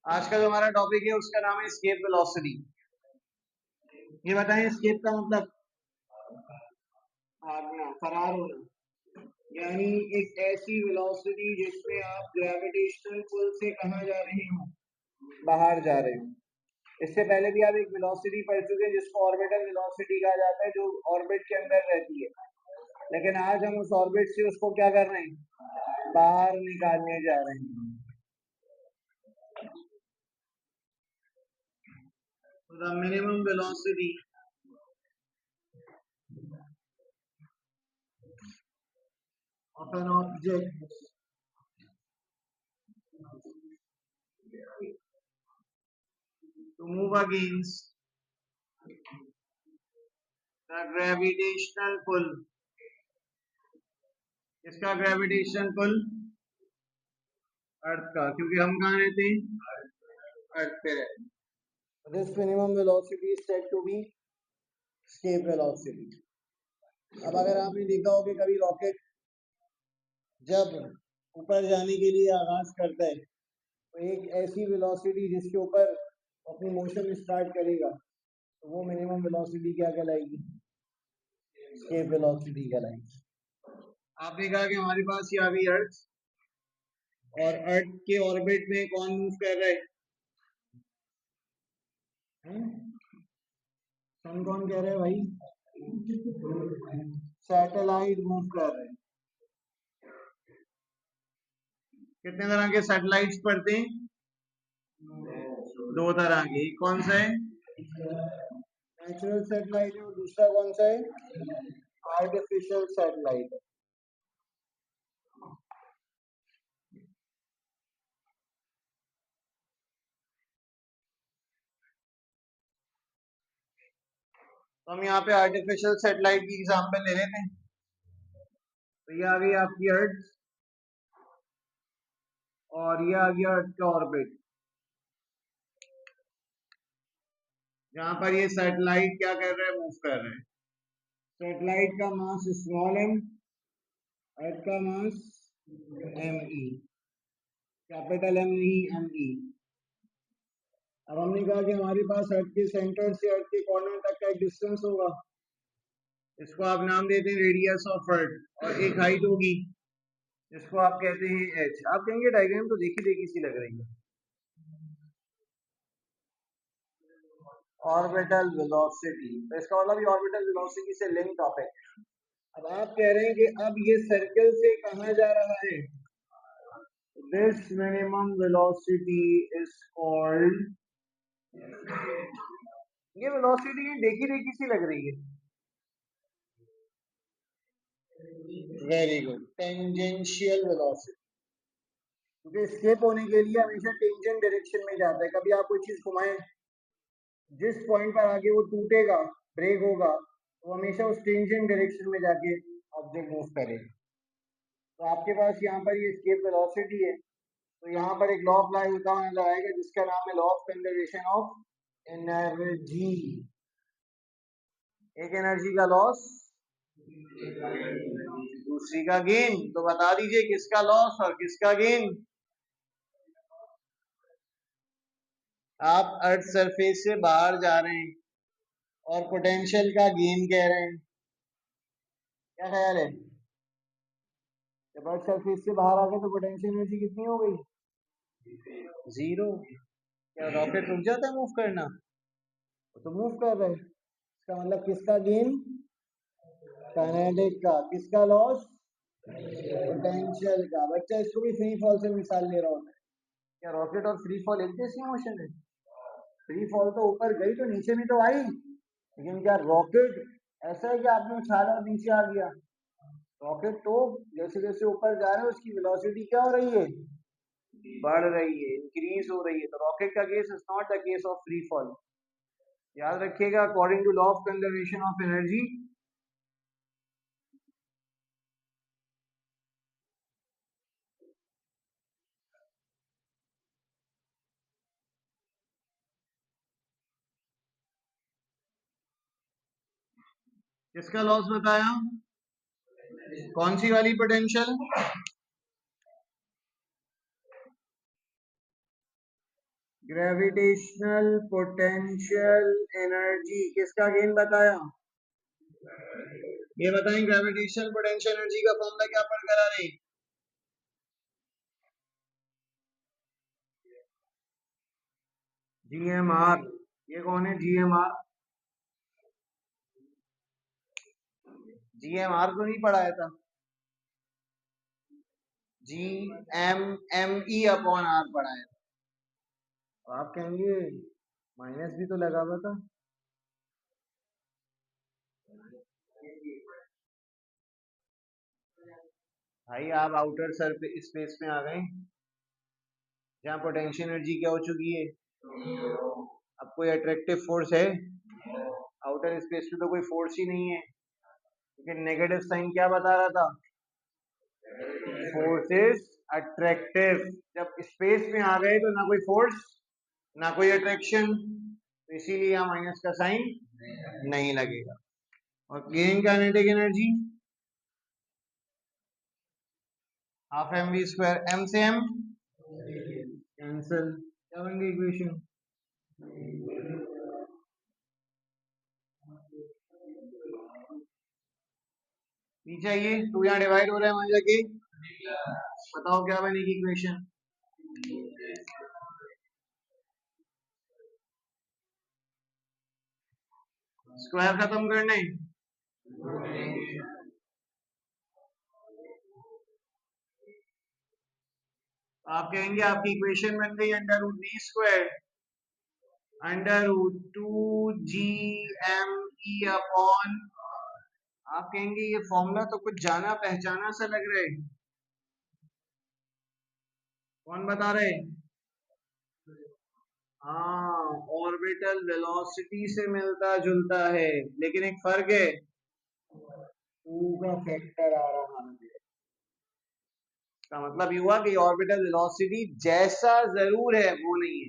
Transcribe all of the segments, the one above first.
आज का जो हमारा टॉपिक है उसका नाम है एस्केप वेलोसिटी। ये बताएं एस्केप का मतलब भागना, फरार होना। यानी एक ऐसी वेलोसिटी जिसमें आप ग्रेविटेशनल पुल से कहाँ जा रहे हो, बाहर जा रहे हो। इससे पहले भी आप एक वेलोसिटी पढ़ चुके हैं जिसको ऑर्बिटल वेलोसिटी कहा जाता है, जो ऑर्बिट के अंदर रहती है। लेकिन आज हम उस ऑर्बिट से उसको क्या कर रहे हैं, बाहर निकालने जा रहे हैं। The minimum velocity of an object to move against the gravitational pull. इसका ग्रेविटेशन पुल अर्थ का, क्योंकि हम कहाँ रहते हैं, अर्थ पे रहते हैं। This minimum velocity is said to be escape velocity. अब अगर आपने देखा हो कि कभी रॉकेट जब ऊपर जाने के लिए आगाज करता है तो एक ऐसी वेलोसिटी जिसके ऊपर अपनी मोशन स्टार्ट करेगा, तो वो मिनिमम वेलोसिटी क्या कहलाएगी, एस्केप वेलोसिटी कहलाएगी। आपने कहा कि हमारे पास ये आ गई अर्थ, और अर्थ के ऑर्बिट में कौन मूव कर रहा है, सन कौन कह रहा है भाई, सैटेलाइट मूव कर रहे हैं। कितने तरह के सैटेलाइट्स पढ़ते हैं, दो तरह के। एक कौन सा है, नेचुरल सैटेलाइट है, और दूसरा कौन सा है, आर्टिफिशियल सैटेलाइट है। तो हम यहाँ पे आर्टिफिशियल सैटेलाइट की एग्जांपल ले लेते हैं। तो ये आ गई आपकी अर्थ, और ये आ गया अर्थ का ऑर्बिट, जहां पर ये सैटेलाइट क्या कर रहा है, मूव कर रहे हैं। सैटेलाइट का मास स्मॉल एम, अर्थ का मास एम ई, कैपिटल एम नहीं एम ई। अब हमने कहा कि हमारे पास अर्थ के सेंटर से अर्थ के कॉर्नर तक का एक डिस्टेंस होगा, इसको आप नाम देते हैं रेडियस ऑफ अर्थ, और एक हाइट होगी जिसको आप कहते हैं एच। आप कहेंगे डायग्राम तो देखी देखी सी लग रही है। ऑर्बिटल वेलोसिटी, तो इसका मतलब ये ऑर्बिटल वेलोसिटी से लिंक टॉपिक। अब आप कह रहे हैं कि अब ये सर्कल से कहाँ जा रहा है, this minimum velocity is called, ये वेलोसिटी देखी देखी सी लग रही है, वेरी गुड, टेंजेंशियल वेलोसिटी। क्योंकि एस्केप होने के लिए हमेशा टेंजेंट डायरेक्शन में जाता है। कभी आप कोई चीज घुमाएं, जिस पॉइंट पर आगे वो टूटेगा, ब्रेक होगा, तो हमेशा उस टेंजेंट डायरेक्शन में जाके ऑब्जेक्ट मूव करेगा। तो आपके पास यहाँ पर ये एस्केप वेलोसिटी है, तो यहाँ पर एक लॉ अप्लाई होता हुआ नजर आएगा जिसका नाम है law of conservation of energy. एक एनर्जी का लॉस, दूसरी का गेन। तो बता दीजिए किसका लॉस और किसका गेन। आप अर्थ सरफेस से बाहर जा रहे हैं और पोटेंशियल का गेन कह रहे हैं, क्या ख्याल है, जब अर्थ सरफेस से बाहर आ गए तो पोटेंशियल एनर्जी कितनी हो गई, जीरो। क्या रॉकेट रुक जाता है मूव करना, तो मूव कर रहे हैं। इसका मतलब किसका गेन, काइनेटिक का। किसका लॉस, पोटेंशियल का। बच्चा इसको भी फ्री फॉल से मिसाल ले रहा होता है। क्या रॉकेट और फ्री फॉल एक जैसी मोशन है, फ्री फॉल तो ऊपर गई तो नीचे भी तो आई, लेकिन क्या रॉकेट ऐसा है कि आपने उछाला और नीचे आ गया। रॉकेट तो जैसे जैसे ऊपर जा रहे हैं उसकी वेलोसिटी क्या हो रही है, बढ़ रही है, इंक्रीज हो रही है। तो रॉकेट का case is not the case of free fall. याद रखिएगा, according to law of conservation of energy, किसका लॉस बताया, कौन सी वाली पोटेंशियल, ग्रेविटेशनल पोटेंशियल एनर्जी किसका गेन बताया? ये बताएं, ग्रेविटेशनल पोटेंशियल एनर्जी का फॉर्मूला क्या पढ़ कर आ रहे? GMR। ये कौन है GMR? GMR को नहीं पढ़ाया था? GMME अपॉन R पढ़ाया था। तो आप कहेंगे माइनस भी तो लगा हुआ था। भाई आप आउटर स्पेस में आ गए जहाँ पोटेंशियल एनर्जी क्या हो चुकी है? अब कोई अट्रैक्टिव फोर्स है? आउटर स्पेस में तो कोई फोर्स ही नहीं है, क्योंकि नेगेटिव साइन क्या बता रहा था? Force is attractive. जब स्पेस में आ गए तो ना कोई फोर्स ना कोई अट्रैक्शन, तो इसीलिए यहाँ माइनस का साइन नहीं लगेगा। और gain kinetic energy half M V square, M से एम कैंसिल, क्या बन गई इक्वेशन? नीचे आइए, टू यहाँ डिवाइड हो रहा है वहां जाके बताओ क्या बनेगी इक्वेशन? स्क्वायर खत्म करने, आप कहेंगे आपकी इक्वेशन बन गई under root V square under root 2GME upon, आप कहेंगे ये फॉर्मूला तो कुछ जाना पहचाना सा लग रहा है, कौन बता रहे? हाँ, ऑर्बिटल वेलोसिटी से मिलता जुलता है, लेकिन एक फर्क है, 2 का फैक्टर आ रहा है। इसका मतलब ये हुआ कि ऑर्बिटल वेलोसिटी जैसा जरूर है वो नहीं है।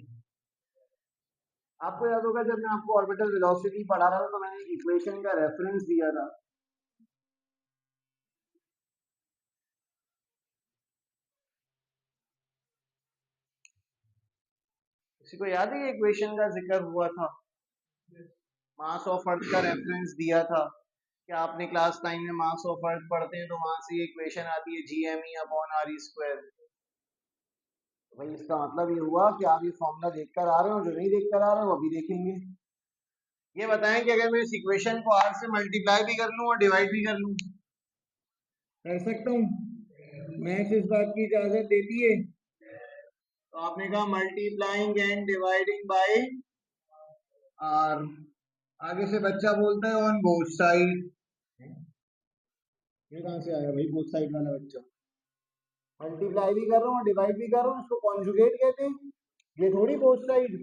आपको याद होगा जब मैं आपको ऑर्बिटल वेलोसिटी पढ़ा रहा था तो मैंने इक्वेशन का रेफरेंस दिया था। किसी को याद है इक्वेशन का जिक्र हुआ था? मास ऑफ अर्थ का रेफरेंस दिया था कि आपने क्लास 9 में मास ऑफ अर्थ पढ़ते हैं तो वहां से इक्वेशन आती है GME अपॉन RE स्क्वायर। भाई इसका मतलब ये हुआ कि आप ये फॉर्मूला देखकर आ रहे हो, जो नहीं देखकर आ रहे हो वो अभी देखेंगे। ये बताएं कि अगर मैं इस इक्वेशन को R से मल्टीप्लाई भी कर लूं और डिवाइड भी कर लूं, कर सकता हूं? मैथ्स इस बात की इजाजत देती है? तो आपने कहा multiplying and dividing by R। आगे से बच्चा बोलता है ऑन बोथ साइड। ये कहां से आया भाई बोथ साइड वाला बच्चा? मल्टीप्लाई भी कर रहा हूँ डिवाइड भी कर रहा हूँ, इसको कॉन्जुगेट कहते हैं। ये थोड़ी बोथ साइड।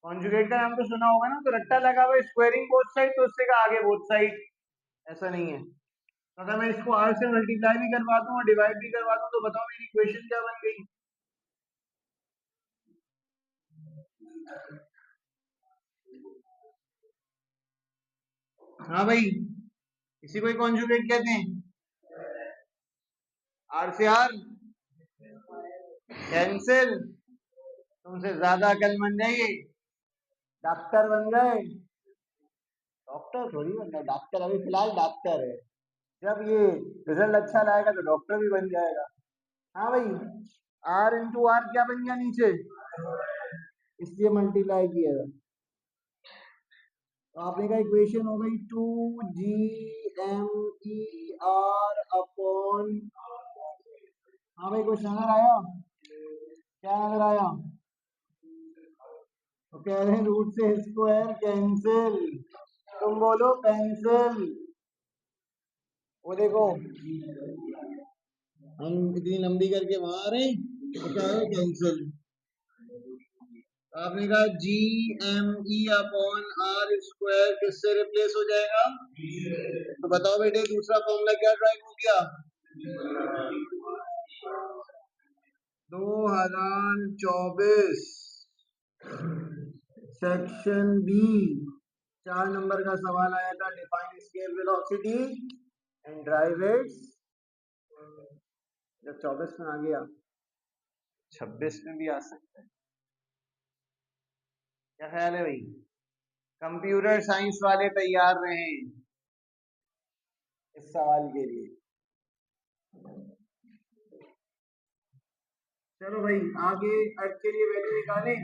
कॉन्जुगेट का नाम तो सुना होगा ना, तो रट्टा लगा हुआ स्क्वायरिंग बोथ साइड, तो उससे का आगे बोथ साइड, ऐसा नहीं है। तो अगर मैं इसको R से मल्टीप्लाई भी करवा दूं और डिवाइड भी करवा दूं तो बताओ मेरी इक्वेशन क्या बन गई? हाँ भाई, इसी को ही कॉन्जुगेट कहते हैं। R से R कैंसिल, तुमसे ज्यादा अकलमंद है ये, डॉक्टर बन गए। डॉक्टर थोड़ी बनना, डॉक्टर अभी फिलहाल डॉक्टर है, जब ये रिजल्ट अच्छा लाएगा तो डॉक्टर भी बन जाएगा। हाँ भाई, R into R क्या बन गया नीचे, इसलिए मल्टीप्लाई किया था। तो आपने कहा इक्वेशन हो गई 2GMER अपॉन, हाँ भाई कुछ नजर आया? क्या नजर आया? तो कह रहे हैं रूट से स्क्वायर कैंसिल, तुम बोलो पेंसिल। वो देखो हम इतनी लंबी करके वहां आ रहे हैं, तो क्या है कैंसिल। आपने कहा GME अपॉन R स्क्वायर किससे रिप्लेस हो जाएगा? तो बताओ बेटे दूसरा फॉर्मूला क्या ड्राइव हो गया? 2024 सेक्शन बी 4 नंबर का सवाल आया था, define scale velocity and drive it's. जब 24 में आ गया 26 में भी आ सकता है। क्या ख्याल है भाई? कंप्यूटर साइंस वाले तैयार रहें इस सवाल के लिए। चलो भाई आगे अर्थ के लिए वैल्यू निकालें,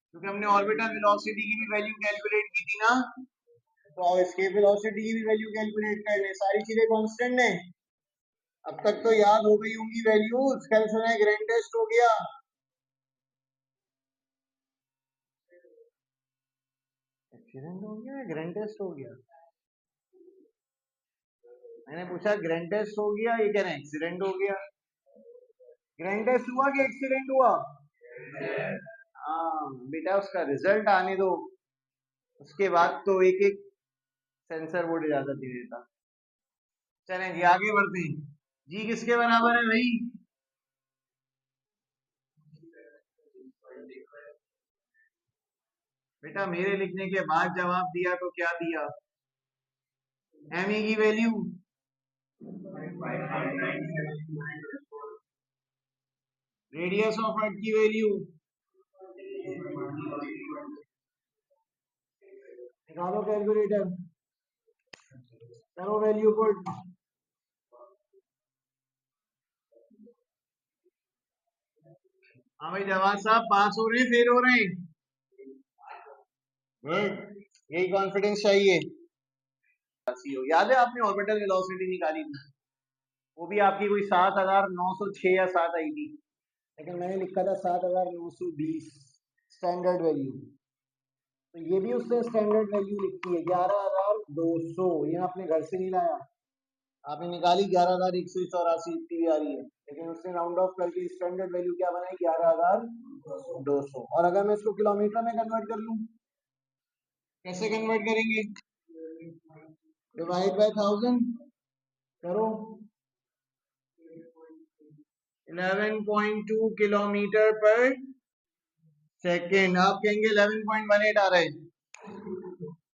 क्योंकि हमने ऑर्बिटल वेलोसिटी की भी वैल्यू कैलकुलेट की थी ना, तो एस्केप वेलोसिटी की भी वैल्यू कैलकुलेट कर लें। सारी चीजें कांस्टेंट हैं। अब तक तो याद हो गई होंगी वैल्यूज। कल सुना है ग्रैंडेस्ट हो गया। एक्सीडेंट हो गया, ग्रैंडेस्ट हो गया। मैंने पूछा ग्रैंडेस्ट हो गया, ये कह रहे हैं एक्सीडेंट हो गया। ग्रैंडेस्ट हुआ कि एक्सीडेंट हुआ? हाँ बेटा, उसका रिजल्ट आने दो, उसके बाद तो एक एक सेंसर बोर्ड इजाजत दे देता। चलें जी आगे बढ़ते हैं। जी किसके बराबर है भाई? बेटा मेरे लिखने के बाद जवाब दिया तो क्या दिया? एम ई की वैल्यू रेडियस ऑफ अर्थ की वैल्यू निकालो कैलकुलेटर, करो वैल्यू पुट। हाँ भाई जवाब साहब, पास हो रहे हैं फेल हो रहे हैं? यही कॉन्फिडेंस चाहिए। याद है आपने ऑर्बिटल वेलोसिटी निकाली थी, वो भी आपकी कोई 7,906 या 7 आई थी, लेकिन मैंने लिखा था 7,920 स्टैंडर्ड वैल्यू। तो ये भी उसने स्टैंडर्ड वैल्यू लिखी है 11,200। ये अपने घर से नहीं लाया, आपने निकाली 11,184 इतनी भी आ रही है, लेकिन उसने राउंड ऑफ करके स्टैंडर्ड वैल्यू क्या बनाई? 11,200। और अगर मैं इसको किलोमीटर में कन्वर्ट कर लूं, कैसे कन्वर्ट करेंगे? डिवाइड बाय 1000 करो, 11.2 किलोमीटर पर सेकेंड। आप कहेंगे 11.18 आ रहा है।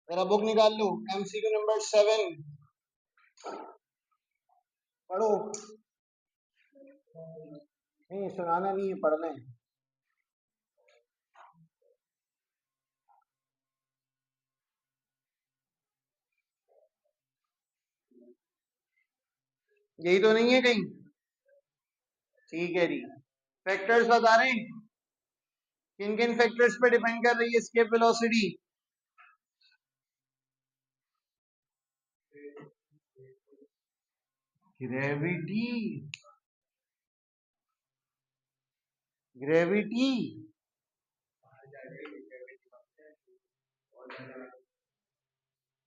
मेरा बुक निकाल लो, एमसीक्यू नंबर 7 पढ़ो। नहीं सुनाना नहीं है, पढ़ना है। यही तो नहीं है कहीं? ठीक है जी। फैक्टर्स बता रहे हैं, किन किन फैक्टर्स पे डिपेंड कर रही है escape velocity? Gravity, gravity,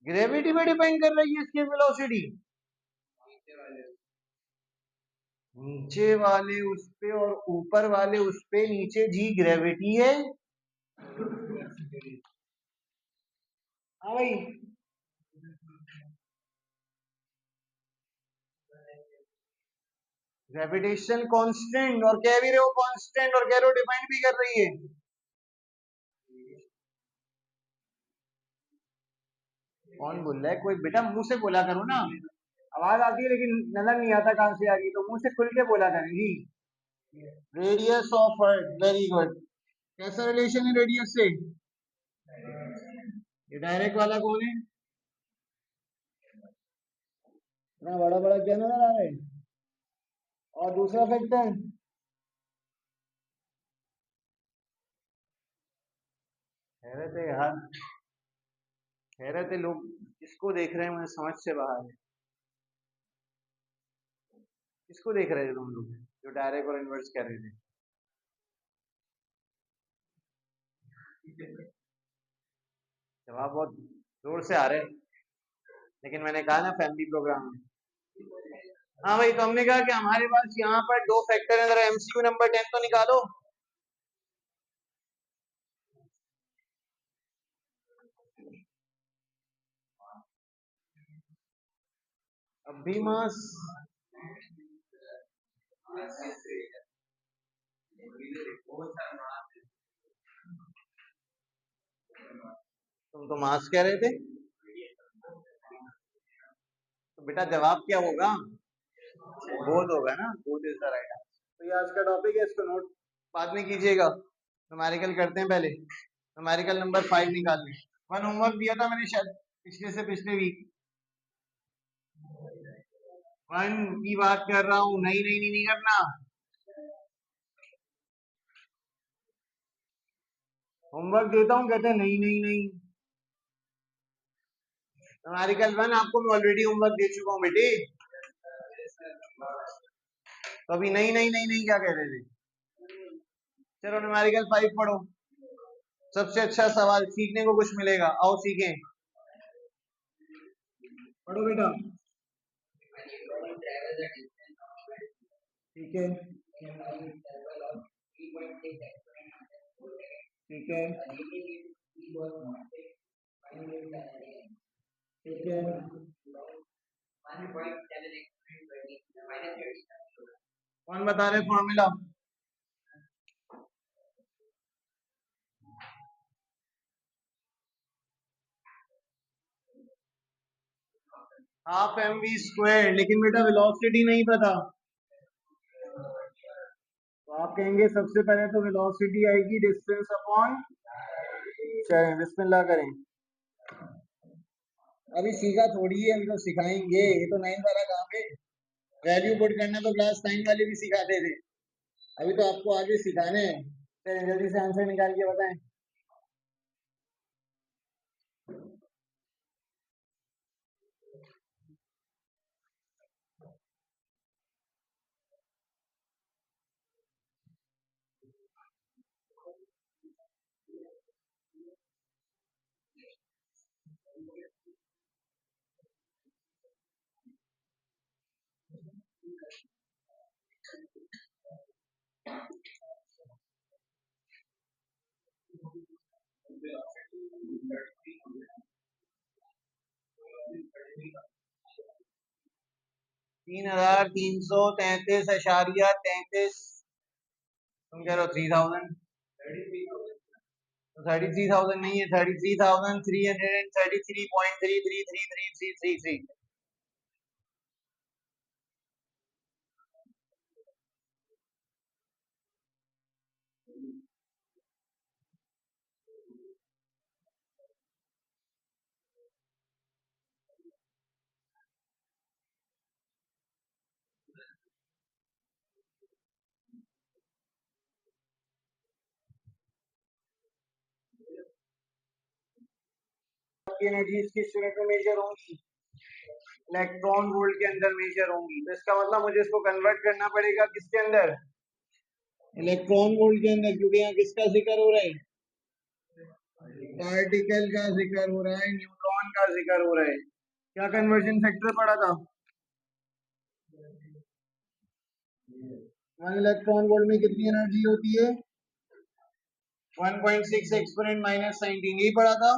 gravity पे डिपेंड कर रही है एस्केप वेलोसिटी। नीचे वाले उस पे और ऊपर वाले उस पे, नीचे जी ग्रेविटी है। हाँ भाई, ग्रेविटेशन कांस्टेंट, और कह भी रहे हो कांस्टेंट, और कह रहे हो डिपेंड भी कर रही है। कौन बोल रहा है? कोई बेटा मुंह से बोला करो ना, आवाज आती है लेकिन नजर नहीं आता कहां से आ रही, तो मुंह से खुल के बोला करें जी। Radius of earth, very good. कैसा रिलेशन है रेडियस से? ये डायरेक्ट वाला कौन है? इतना बड़ा बड़ा क्या नजर आ रहा है? और दूसरा फैक्टर? हैरत है यार, हैरत है, लोग किसको देख रहे हैं मुझे समझ से बाहर है। किसको देख रहे थे तुम लोग जो डायरेक्ट और इनवर्स कर रहे थे? जवाब बहुत जोर से आ रहे हैं, लेकिन मैंने कहा ना फैमिली प्रोग्राम में। हाँ भाई, तो हमने कहा कि हमारे पास यहाँ पर दो फैक्टर है, जरा एमसीक्यू नंबर 10 तो निकालो। अभी मास, तुम तो मास कह रहे थे, तो बेटा जवाब क्या होगा? बोध होगा ना, बोध इज द राइट आंसर। तो ये आज का टॉपिक है, इसको नोट बाद में कीजिएगा, न्यूमेरिकल करते हैं पहले। न्यूमेरिकल नंबर 5 निकालने। वन होमवर्क दिया था मैंने शायद पिछले से पिछले वीक। वन की बात कर रहा हूँ, नहीं नहीं नहीं, नहीं करना। होमवर्क देता हूँ कहते हैं नहीं नहीं नहीं। न्यूमेरिकल 1 आपको मैं ऑलरेडी होमवर्क दे चुका हूँ बेटे। तो अभी नहीं नहीं नहीं नहीं क्या कह रहे थे? चलो न्यूमेरिकल 5 पढ़ो। सबसे अच्छा सवाल, सीखने को कुछ मिलेगा, आओ सीखें। पढ़ो बेटा। ठीक है ठीक है ठीक है। कौन बता रहे formula? Half M V square, लेकिन बेटा वेलोसिटी नहीं पता। तो आप कहेंगे सबसे पहले तो वेलोसिटी आएगी डिस्टेंस अपॉन। चलें बिस्मिल्लाह करें। अभी सीखा थोड़ी है, अभी तो सिखाएंगे। ये तो 9 वाला काम है। वैल्यू पुट करना तो क्लास 9 वाले भी सिखाते थे, अभी तो आपको आगे सिखाने हैं। चलिए जल्दी से आंसर निकाल के बताएं। तीन 3,333.33। तुम कह रहे हो 3000? 33,000 नहीं है, 33,333.333333। एनर्जी किस यूनिट में मेजर होंगी? इलेक्ट्रॉन वोल्ट के अंदर मेजर होंगी। तो इसका मतलब मुझे इसको कन्वर्ट करना पड़ेगा किसके अंदर? इलेक्ट्रॉन वोल्ट के अंदर, क्योंकि यहाँ किसका जिक्र हो रहा है? पार्टिकल का जिक्र हो रहा है, न्यूट्रॉन का जिक्र हो रहा है। क्या कन्वर्जन फैक्टर पड़ा था? 1 इलेक्ट्रॉन वोल्ट में कितनी एनर्जी होती है? 1.6 एक्सपोनेंट -19, यही पड़ा था।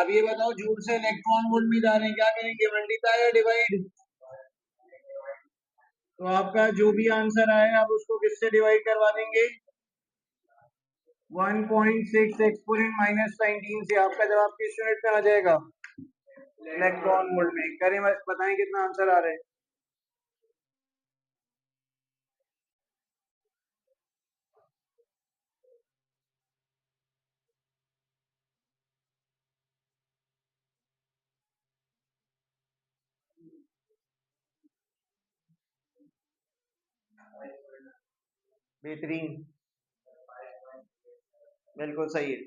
अब ये बताओ, जूल से इलेक्ट्रॉन वोल्ट में जा रहे हैं, क्या करेंगे, मल्टीप्लाई या डिवाइड? तो आपका जो भी आंसर आए आप उसको किससे डिवाइड करवा देंगे? 1.6 एक्सपोनेंट -19 से। आपका जवाब किस यूनिट में आ जाएगा? इलेक्ट्रॉन वोल्ट में। करें, बताएं कितना आंसर आ रहा है? बेहतरीन, बिल्कुल सही है।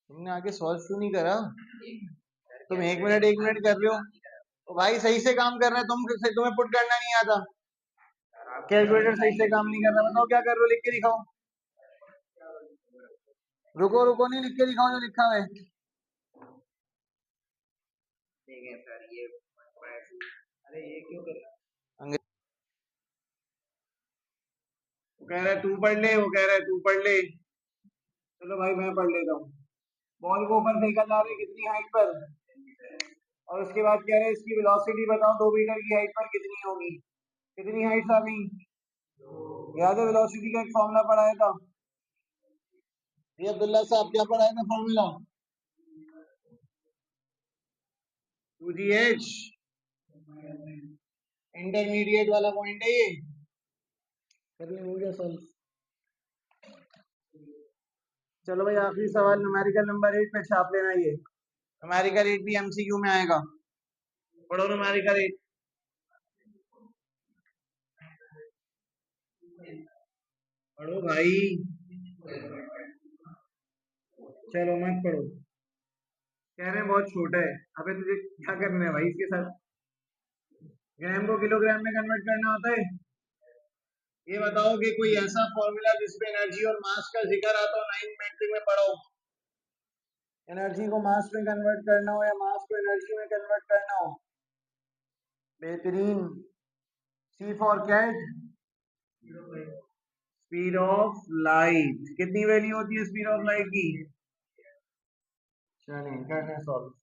तुमने आगे सॉल्व क्यों नहीं करा? तुम एक मिनट कर रहे हो तो भाई सही से काम कर रहे हैं तुम, तुम्हें पुट करना नहीं आता। कैलकुलेटर सही से काम नहीं कर रहा, बताओ क्या कर रहे हो, लिख के दिखाओ। रुको रुको, नहीं लिख के दिखाओ जो लिखा है। ठीक है सर, ये अरे ये क्यों कर रहा है? वो कह रहा है तू पढ़ ले, वो कह रहा है तू पढ़ ले। चलो भाई मैं पढ़ लेता हूँ। बॉल को ऊपर फेंका जा रहा है कितनी हाइट पर, और उसके बाद कह रहे हैं इसकी वेलोसिटी बताओ 2 मीटर की हाइट पर कितनी होगी। कितनी हाइट आ गई? याद है वेलोसिटी का एक फॉर्मूला पढ़ाया था? ये अब्दुल्ला साहब क्या पढ़ाया था फॉर्मूला? 2gh इंटरमीडिएट वाला पॉइंट है ये। करने हो गया सॉल्व। चलो भाई आखिरी सवाल न्यूमेरिकल नंबर 8 पे छाप लेना ये। न्यूमेरिकल 8 भी एमसीक्यू में आएगा। पढ़ो न्यूमेरिकल 8। पढ़ो भाई। चलो मत पढ़ो। कह रहे हैं बहुत छोटा है। अबे तुझे क्या करना है भाई इसके साथ? ग्राम को किलोग्राम में कन्वर्ट करना होता है। ये बताओ कि कोई ऐसा फॉर्मूला जिसमें एनर्जी और मास का जिक्र आता हो 9th मैट्रिक में पढ़ो। एनर्जी को मास में कन्वर्ट करना हो या मास को एनर्जी में कन्वर्ट करना हो। बेहतरीन। C for cat. Speed of light कितनी वैल्यू होती है स्पीड ऑफ लाइट की? चलिए करने सॉल्व।